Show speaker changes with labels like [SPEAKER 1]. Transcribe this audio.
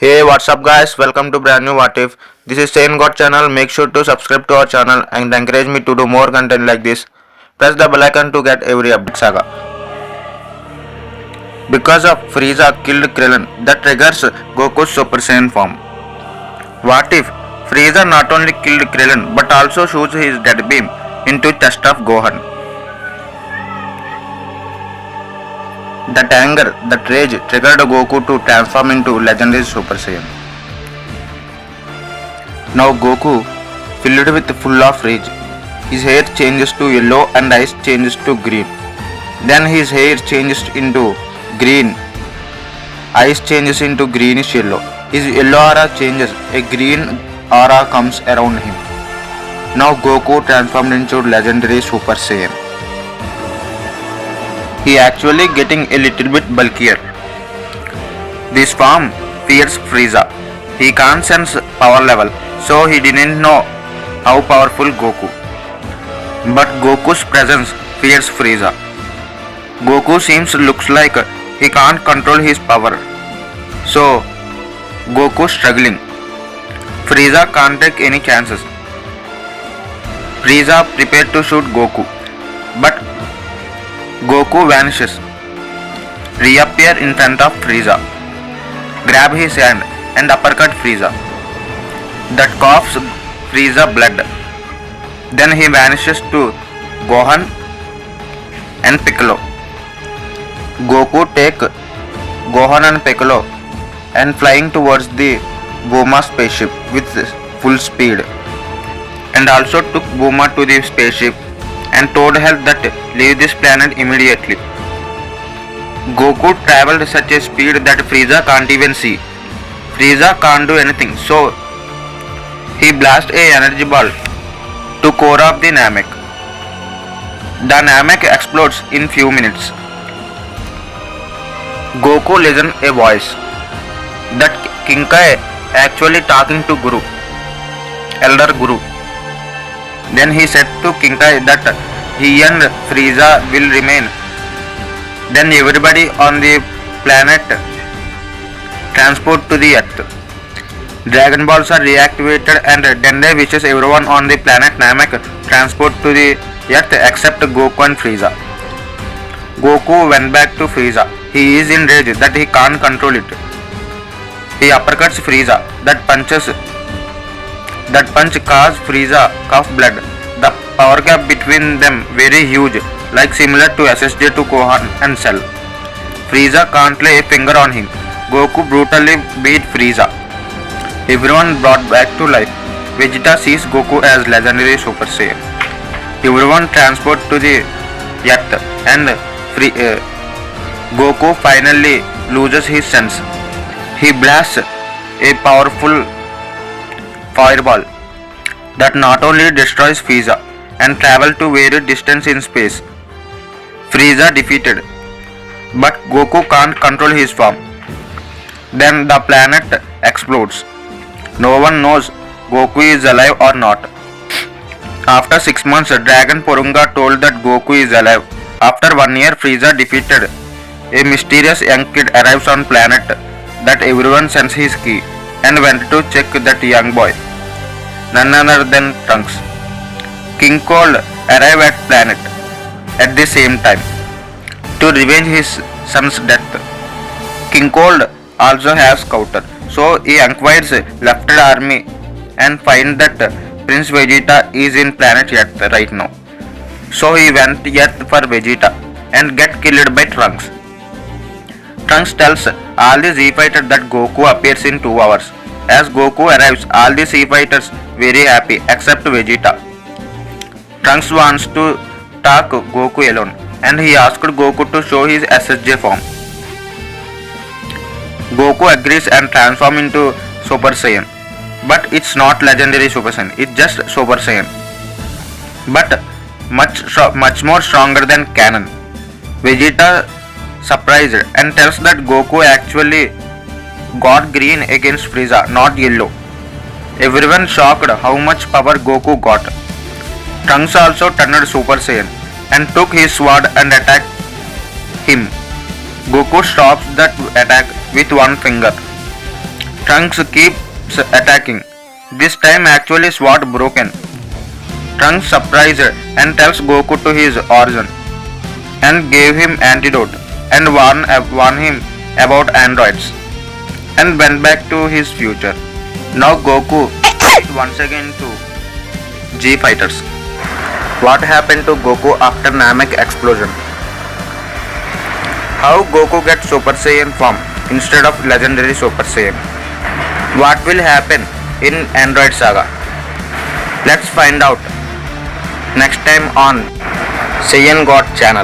[SPEAKER 1] Hey, what's up guys? Welcome to brand new What If. This is Sane God channel. Make sure to subscribe to our channel and encourage me to do more content like this. Press the bell icon to get every update saga. Because of Frieza killed Krillin, that triggers Goku's Super Saiyan form. What if Frieza not only killed Krillin but also shoots his dead beam into chest of Gohan? That anger, that rage triggered Goku to transform into legendary Super Saiyan. Now Goku, filled with full of rage, his hair changes to yellow and eyes changes to green. Then his hair changes into green, eyes changes into greenish yellow. His yellow aura changes, a green aura comes around him. Now Goku transformed into legendary Super Saiyan. He actually getting a little bit bulkier. This form fears Frieza. He can't sense power level, so he didn't know how powerful Goku. But Goku's presence fears Frieza. Goku looks like he can't control his power. So Goku struggling. Frieza can't take any chances. Frieza prepared to shoot Goku, but Goku vanishes, reappear in front of Frieza, grab his hand and uppercut Frieza. That coughs Frieza blood. Then he vanishes to Gohan and Piccolo. Goku take Gohan and Piccolo and flying towards the Bulma spaceship with full speed, and also took Bulma to the spaceship and told her that leave this planet immediately. Goku traveled such a speed that Frieza can't even see. Frieza can't do anything, so he blasts a energy ball to core of the Namek. The Namek explodes in few minutes. Goku listens a voice that King Kai actually talking to Guru, Elder Guru. Then he said to King Kai that he and Frieza will remain. Then everybody on the planet transport to the earth. Dragon Balls are reactivated and Dende wishes everyone on the planet Namek transport to the earth except Goku and Frieza. Goku went back to Frieza. He is in rage that he can't control it. He uppercuts Frieza. That punch caused Frieza cough blood. The power gap between them very huge, like similar to SSJ to Gohan and Cell. Frieza can't lay a finger on him. Goku brutally beat Frieza. Everyone brought back to life. Vegeta sees Goku as legendary Super Saiyan. Everyone transport to the earth and Goku finally loses his sense. He blasts a powerful fireball that not only destroys Frieza and travel to very distance in space. Frieza defeated, but Goku can't control his form. Then the planet explodes. No one knows Goku is alive or not. After 6 months, Dragon Porunga told that Goku is alive. After 1 year, Frieza defeated. A mysterious young kid arrives on planet that everyone sends his key and went to check that young boy. None other than Trunks. King Cold arrived at planet at the same time to revenge his son's death. King Cold also has scouter, so he inquires left army and finds that Prince Vegeta is in planet Earth right now. So he went Earth for Vegeta and get killed by Trunks. Trunks tells all the Z fighters that Goku appears in 2 hours. As Goku arrives, all the Z fighters very happy except Vegeta. Trunks wants to talk Goku alone and he asked Goku to show his SSJ form. Goku agrees and transforms into Super Saiyan. But it's not legendary Super Saiyan, it's just Super Saiyan. But much more stronger than canon. Vegeta surprised and tells that Goku actually got green against Frieza, not yellow. Everyone shocked how much power Goku got. Trunks also turned Super Saiyan and took his sword and attacked him. Goku stops that attack with one finger. Trunks keeps attacking. This time actually Sword broken. Trunks surprised and tells Goku to his origin and gave him antidote and warn him about androids and went back to his future. Now Goku is once again to G Fighters. What happened to Goku after Namek explosion? How Goku gets Super Saiyan form instead of legendary Super Saiyan? What will happen in Android Saga? Let's find out next time on Saiyan God channel.